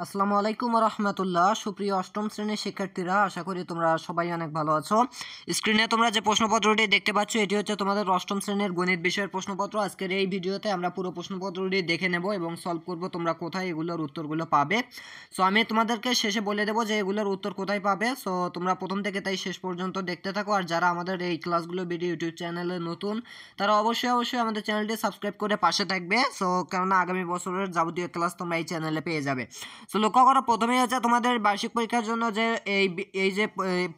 আসসালামু আলাইকুম রহমতুল্লাহ। সুপ্রিয় অষ্টম শ্রেণীর শিক্ষার্থীরা, আশা করি তোমরা সবাই অনেক ভালো আছো। স্ক্রিনে তোমরা যে প্রশ্নপত্রটি দেখতে পাচ্ছ এটি হচ্ছে তোমাদের অষ্টম শ্রেণীর গণিত বিষয়ের প্রশ্নপত্র। আজকের এই ভিডিওতে আমরা পুরো প্রশ্নপত্রটি দেখে নেব এবং সলভ করব তোমরা কোথায় এগুলোর উত্তরগুলো পাবে। সো আমি তোমাদেরকে শেষে বলে দেবো যে এগুলোর উত্তর কোথায় পাবে। সো তোমরা প্রথম থেকে তাই শেষ পর্যন্ত দেখতে থাকো। আর যারা আমাদের এই ক্লাসগুলো ভিডিও ইউটিউব চ্যানেলে নতুন, তারা অবশ্যই আমাদের চ্যানেলটি সাবস্ক্রাইব করে পাশে থাকবে। সো কেননা আগামী বছরের যাবতীয় ক্লাস তোমরা এই চ্যানেলে পেয়ে যাবে। সো লক্ষ্য করো, প্রথমেই হচ্ছে তোমাদের বার্ষিক পরীক্ষার জন্য যে এই যে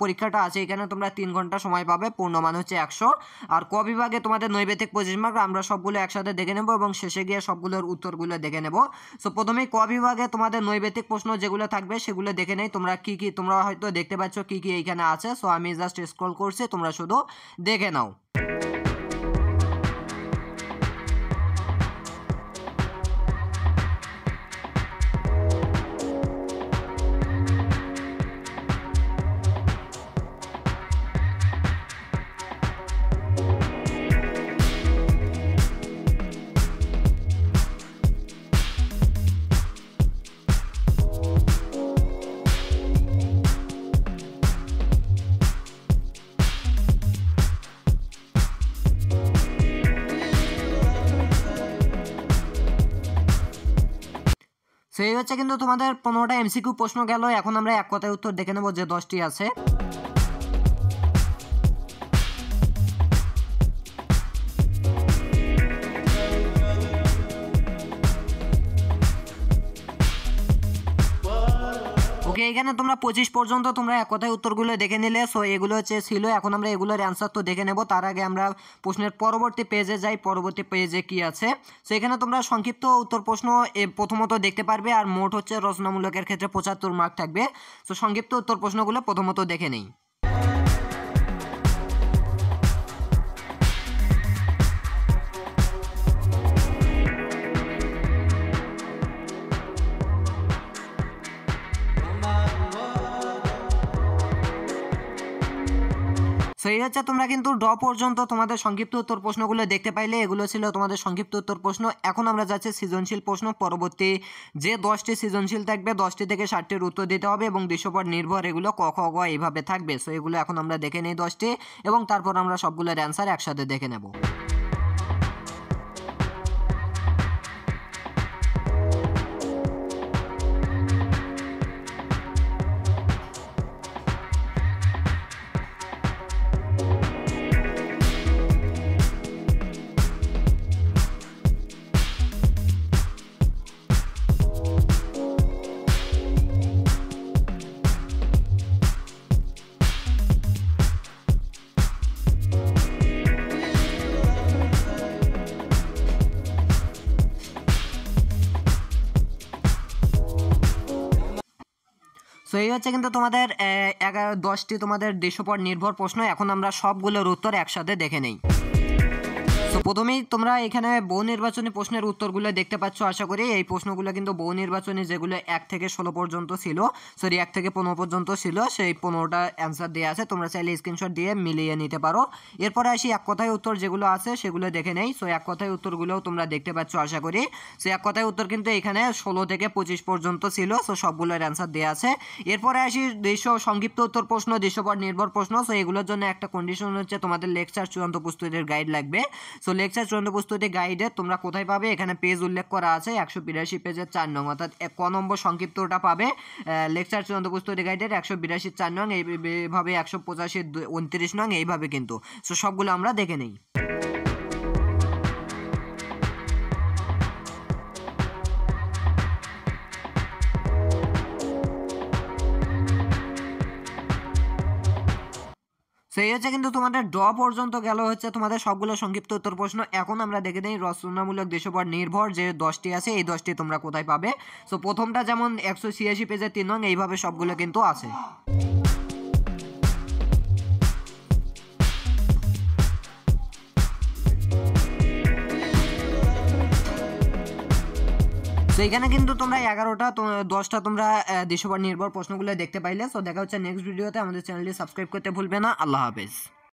পরীক্ষাটা আছে, এখানে তোমরা 3 ঘন্টা সময় পাবে, পূর্ণমান হচ্ছে 100। আর ক বিভাগে তোমাদের নৈবেদিক 25 মার্ক। আমরা সবগুলো একসাথে দেখে নেব এবং শেষে গিয়ে সবগুলোর উত্তরগুলো দেখে নেব। সো প্রথমেই ক বিভাগে তোমাদের নৈবেদিক প্রশ্ন যেগুলো থাকবে সেগুলো দেখে নেই। তোমরা কি তোমরা হয়তো দেখতে পাচ্ছ কি এইখানে আছে। সো আমি জাস্ট স্ক্রল করছি, তোমরা শুধু দেখে নাও। সেই হচ্ছে কিন্তু তোমাদের 15টা এমসিকিউ প্রশ্ন গেল। এখন আমরা এক কথায় উত্তর দেখে নেব যে 10টি আছে। ওকে, এখানে তোমরা 25 পর্যন্ত তোমরা এক কথায় উত্তরগুলো দেখে নিলে। সো এগুলো হচ্ছে ছিল। এখন আমরা এগুলোর অ্যান্সার তো দেখে নেব। তার আগে আমরা প্রশ্নের পরবর্তী পেজে যাই। পরবর্তী পেজে কি আছে? সো এখানে তোমরা সংক্ষিপ্ত উত্তর প্রশ্ন প্রথমত দেখতে পারবে। আর মোট হচ্ছে রচনামূলকের ক্ষেত্রে 75 মার্ক থাকবে। সো সংক্ষিপ্ত উত্তর প্রশ্নগুলো প্রথমত দেখে নেই। সেই হচ্ছে তোমরা কিন্তু পর্যন্ত তোমাদের সংক্ষিপ্ত উত্তর প্রশ্নগুলো দেখতে পাইলে। এগুলো ছিল তোমাদের সংক্ষিপ্ত উত্তর প্রশ্ন। এখন আমরা যাচ্ছি সৃজনশীল প্রশ্ন। পরবর্তী যে 10টি সৃজনশীল থাকবে, 10টি থেকে 60টির উত্তর দিতে হবে এবং দৃশ্যপট নির্ভর এগুলো ক খ গ এইভাবে থাকবে। সো এগুলো এখন আমরা দেখে নেই 10টি, এবং তারপর আমরা সবগুলোর অ্যান্সার একসাথে দেখে নেব। সো এই হচ্ছে কিন্তু তোমাদের 10টি তোমাদের দৃশ্যপট নির্ভর প্রশ্ন। এখন আমরা সবগুলোর উত্তর একসাথে দেখে নেই। তো প্রথমেই তোমরা এখানে বহু নির্বাচনী প্রশ্নের উত্তরগুলো দেখতে পাচ্ছ। আশা করি এই প্রশ্নগুলো কিন্তু বহু নির্বাচনী, যেগুলো 1 থেকে 16 পর্যন্ত ছিল, 1 থেকে 15 পর্যন্ত ছিল, সেই 15টা অ্যান্সার দেওয়া আছে। তোমরা চাইলে স্ক্রিনশট দিয়ে মিলিয়ে নিতে পারো। এরপরে আসি এক কথায় উত্তর যেগুলো আছে সেগুলো দেখে নেই। সো এক কথায় উত্তরগুলোও তোমরা দেখতে পাচ্ছ আশা করি। সো এক কথায় উত্তর কিন্তু এখানে 16 থেকে 25 পর্যন্ত ছিল। সো সবগুলোর অ্যান্সার দেওয়া আছে। এরপরে আসি সংক্ষিপ্ত উত্তর প্রশ্ন, দৃশ্যপট নির্ভর প্রশ্ন। সো এগুলোর জন্য একটা কন্ডিশন হচ্ছে তোমাদের লেকচার চূড়ান্ত প্রস্তুতির গাইড লাগবে। সো লেকচার চূড়ান্ত প্রস্তুতি গাইডে তোমরা কোথায় পাবে? এখানে পেজ উল্লেখ করা আছে 182 পেজের 4 নং, অর্থাৎ ক নম্বর সংক্ষিপ্তটা পাবে লেকচার চূড়ান্ত প্রস্তুতি গাইডের 182 4 নং, এইভাবে 185 29 নং, এইভাবে কিন্তু। সো সবগুলো আমরা দেখে নেই। সেই হচ্ছে কিন্তু তোমাদের পর্যন্ত গেল হচ্ছে তোমাদের সবগুলো সংক্ষিপ্ত উত্তর প্রশ্ন। এখন আমরা দেখে নিই রচনামূলক দৃশ্যপট নির্ভর যে 10টি আছে, এই 10টি তোমরা কোথায় পাবে। সো প্রথমটা যেমন 186 পেজের 3 নং, এইভাবে সবগুলো কিন্তু আছে। সো এখানে কিন্তু তোমরা 11টা 10টা তোমরা দৃশ্যপট নির্ভর প্রশ্নগুলো দেখতে পাইলে। সো দেখা হচ্ছে নেক্সট ভিডিওতে। আমাদের চ্যানেলটি সাবস্ক্রাইব করতে ভুলবে না। আল্লাহ হাফেজ।